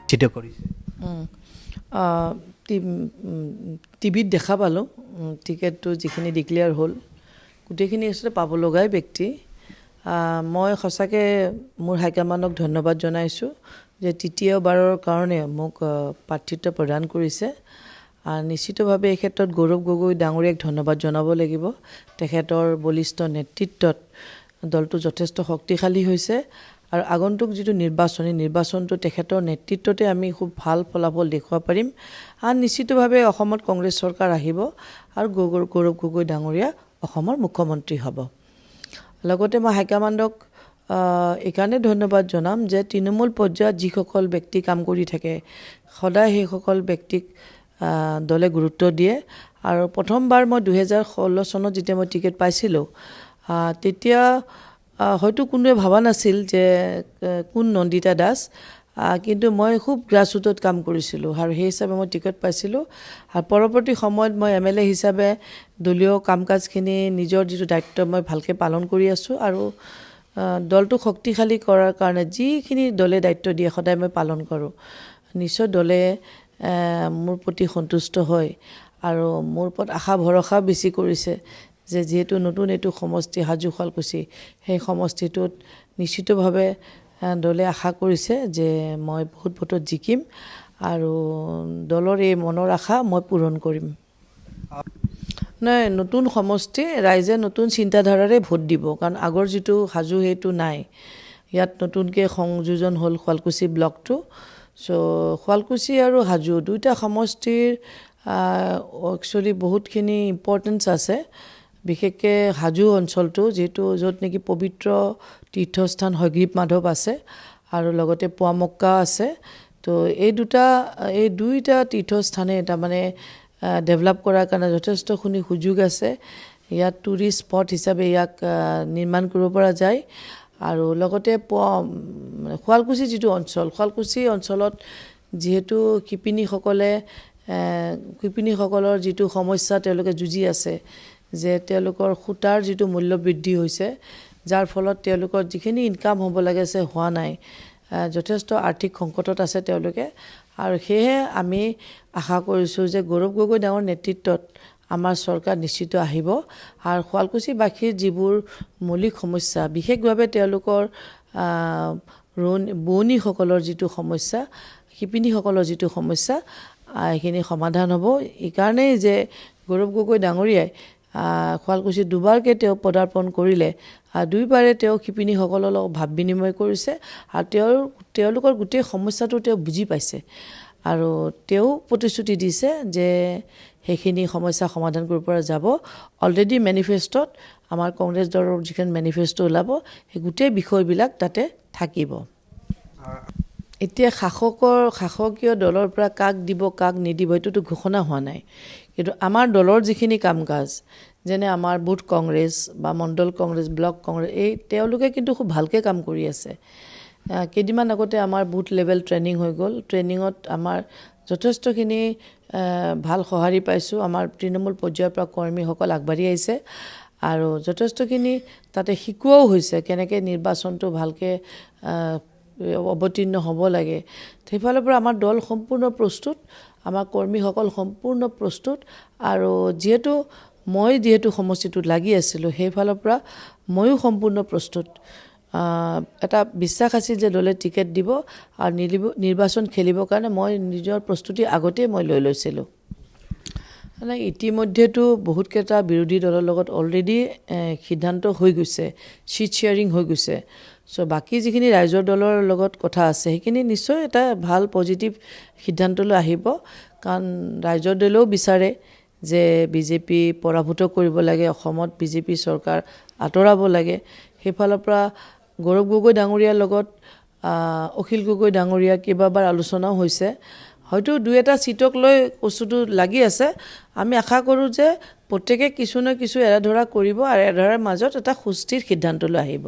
নিশ্চিত কৰিছে? টিভিত দেখা পালোঁ টিকেটটো যিখিনি ডিক্লেয়াৰ হ'ল গোটেইখিনি আচলতে পাব লগাই ব্যক্তি। মই সঁচাকৈ মোৰ হাইকমাণ্ডক ধন্যবাদ জনাইছোঁ যে তৃতীয়বাৰৰ কাৰণে মোক প্ৰাৰ্থিত্ব প্ৰদান কৰিছে। নিশ্চিতভাৱে এই ক্ষেত্ৰত গৌৰৱ গগৈ ডাঙৰীয়াক ধন্যবাদ জনাব লাগিব। তেখেতৰ বলিষ্ঠ নেতৃত্বত দলটো যথেষ্ট শক্তিশালী হৈছে আৰু আগন্তুক যিটো নিৰ্বাচনটো তেখেতৰ নেতৃত্বতে আমি খুব ভাল ফলাফল দেখুৱাব পাৰিম। নিশ্চিতভাৱে অসমত কংগ্ৰেছ চৰকাৰ আহিব আৰু গৌৰৱ গগৈ ডাঙৰীয়া অসমৰ মুখ্যমন্ত্ৰী হ'ব। লগতে মই হাইকমাণ্ডক এইকাৰণে ধন্যবাদ জনাম যে তৃণমূল পৰ্যায়ত যিসকল ব্যক্তি কাম কৰি থাকে সদায় সেইসকল ব্যক্তিক দলে গুৰুত্ব দিয়ে। আৰু প্ৰথমবাৰ মই 2016 চনত যেতিয়া মই টিকেট পাইছিলোঁ তেতিয়া হয়তো কোনোৱে ভবা নাছিল যে কোন নন্দিতা দাস, কিন্তু মই খুব গ্ৰাছৰুটত কাম কৰিছিলোঁ আৰু সেই হিচাপে মই টিকেট পাইছিলোঁ। আৰু পৰৱৰ্তী সময়ত মই MLA হিচাপে দলীয় কাম কাজখিনি নিজৰ যিটো দায়িত্ব মই ভালকৈ পালন কৰি আছোঁ আৰু দলটো শক্তিশালী কৰাৰ কাৰণে যিখিনি দলে দায়িত্ব দিয়ে সদায় মই পালন কৰোঁ। নিশ্চয় দলে মোৰ প্ৰতি সন্তুষ্ট হয় আৰু মোৰ ওপৰত আশা ভৰসা বেছি কৰিছে যে যিহেতু নতুন এইটো সমষ্টি হাজো শুৱালকুছি, সেই সমষ্টিটোত নিশ্চিতভাৱে দলে আশা কৰিছে যে মই বহুত ভোটত জিকিম আৰু দলৰ এই মনৰ আশা মই পূৰণ কৰিম। নতুন সমষ্টি, ৰাইজে নতুন চিন্তাধাৰাৰে ভোট দিব, কাৰণ আগৰ যিটো হাজো সেইটো নাই। ইয়াত নতুনকৈ সংযোজন হ'ল শুৱালকুছি ব্লকটো। শুৱালকুছি আৰু হাজো দুইটা সমষ্টিৰ একচুৱেলি বহুতখিনি ইম্পৰ্টেঞ্চ আছে। বিশেষকৈ হাজো অঞ্চলটো যিহেতু য'ত নেকি পবিত্ৰ তীৰ্থস্থান হয়গ্ৰীৱ মাধৱ আছে আৰু লগতে পুৱামক্কা আছে। তো এই দুইটা তীৰ্থস্থানে তাৰমানে ডেভেলপ কৰাৰ কাৰণে যথেষ্টখিনি সুযোগ আছে। ইয়াত টুৰিষ্ট স্পট হিচাপে ইয়াক নিৰ্মাণ কৰিব পৰা যায়। আৰু লগতে শুৱালকুছি যিটো অঞ্চল, শুৱালকুছি অঞ্চলত যিহেতু শিপিনীসকলৰ যিটো সমস্যা তেওঁলোকে যুঁজি আছে যে তেওঁলোকৰ সূতাৰ যিটো মূল্য বৃদ্ধি হৈছে, যাৰ ফলত তেওঁলোকৰ যিখিনি ইনকাম হ'ব লাগে হোৱা নাই, যথেষ্ট আৰ্থিক সংকটত আছে তেওঁলোকে। আৰু সেয়েহে আমি আশা কৰিছোঁ যে গৌৰৱ গগৈ ডাঙৰ নেতৃত্বত আমাৰ চৰকাৰ নিশ্চিত আহিব আৰু শুৱালকুছিবাসীৰ যিবোৰ মৌলিক সমস্যা, বিশেষভাৱে তেওঁলোকৰ বোৱনীসকলৰ যিটো সমস্যা, শিপিনীসকলৰ যিটো সমস্যা, এইখিনি সমাধান হ'ব। এইকাৰণেই যে গৌৰৱ গগৈ ডাঙৰীয়াই শুৱালকুছিত দুবাৰকৈ তেওঁ পদাৰ্পণ কৰিলে, দুইবাৰে তেওঁ শিপিনীসকলৰ লগত ভাৱ বিনিময় কৰিছে আৰু তেওঁলোকৰ গোটেই সমস্যাটো তেওঁ বুজি পাইছে আৰু তেওঁ প্ৰতিশ্ৰুতি দিছে যে সেইখিনি সমস্যা সমাধান কৰিব পৰা যাব। অলৰেডি মেনিফেষ্টত আমাৰ কংগ্ৰেছ দলৰ যিখন মেনিফেষ্টো ওলাব সেই গোটেই বিষয়বিলাক তাতে থাকিব। এতিয়া শাসকীয় দলৰ পৰা কাক দিব কাক নিদিব এইটোতো ঘোষণা হোৱা নাই, কিন্তু আমাৰ দলৰ যিখিনি কাম কাজ, যেনে আমাৰ বুথ কংগ্ৰেছ বা মণ্ডল কংগ্ৰেছ, ব্লক কংগ্ৰেছ, তেওঁলোকে কিন্তু খুব ভালকৈ কাম কৰি আছে। কেইদিনমান আগতে আমাৰ বুথ লেভেল ট্ৰেইনিং হৈ গ'ল। ট্ৰেইনিঙত আমাৰ যথেষ্টখিনি ভাল সঁহাৰি পাইছোঁ। আমাৰ তৃণমূল পৰ্যায়ৰ পৰা কৰ্মীসকল আগবাঢ়ি আহিছে আৰু যথেষ্টখিনি তাতে শিকোৱাও হৈছে কেনেকৈ নিৰ্বাচনটো ভালকৈ অৱতীৰ্ণ হ'ব লাগে। সেইফালৰ পৰা আমাৰ দল সম্পূৰ্ণ প্ৰস্তুত, আমাৰ কৰ্মীসকল সম্পূৰ্ণ প্ৰস্তুত আৰু যিহেতু সমষ্টিটোত লাগি আছিলোঁ, সেইফালৰ পৰা ময়ো সম্পূৰ্ণ প্ৰস্তুত। এটা বিশ্বাস আছিল যে দলে টিকেট দিব আৰু নিৰ্বাচন খেলিবৰ কাৰণে মই নিজৰ প্ৰস্তুতি আগতেই মই লৈ লৈছিলোঁ। ইতিমধ্যেতো বহুতকেইটা বিৰোধী দলৰ লগত অলৰেডি সিদ্ধান্ত হৈ গৈছে, চিট শ্বেয়াৰিং হৈ গৈছে। বাকী যিখিনি ৰাইজৰ দলৰ লগত কথা আছে সেইখিনি নিশ্চয় এটা ভাল পজিটিভ সিদ্ধান্তলৈ আহিব, কাৰণ ৰাইজৰ দলেও বিচাৰে যে বিজেপি পৰাভূত কৰিব লাগে, অসমত বিজেপি চৰকাৰ আঁতৰাব লাগে। সেইফালৰ পৰা গৌৰৱ গগৈ ডাঙৰীয়াৰ লগত অখিল গগৈ ডাঙৰীয়া কেইবাবাৰ আলোচনাও হৈছে। হয়তো দুই এটা চিটক লৈ বস্তুটো লাগি আছে। আমি আশা কৰোঁ যে প্ৰত্যেকে কিছু ন কিছু এৰা ধৰা কৰিব আৰু এৰা ধৰাৰ মাজত এটা সুস্থিৰ সিদ্ধান্তলৈ আহিব।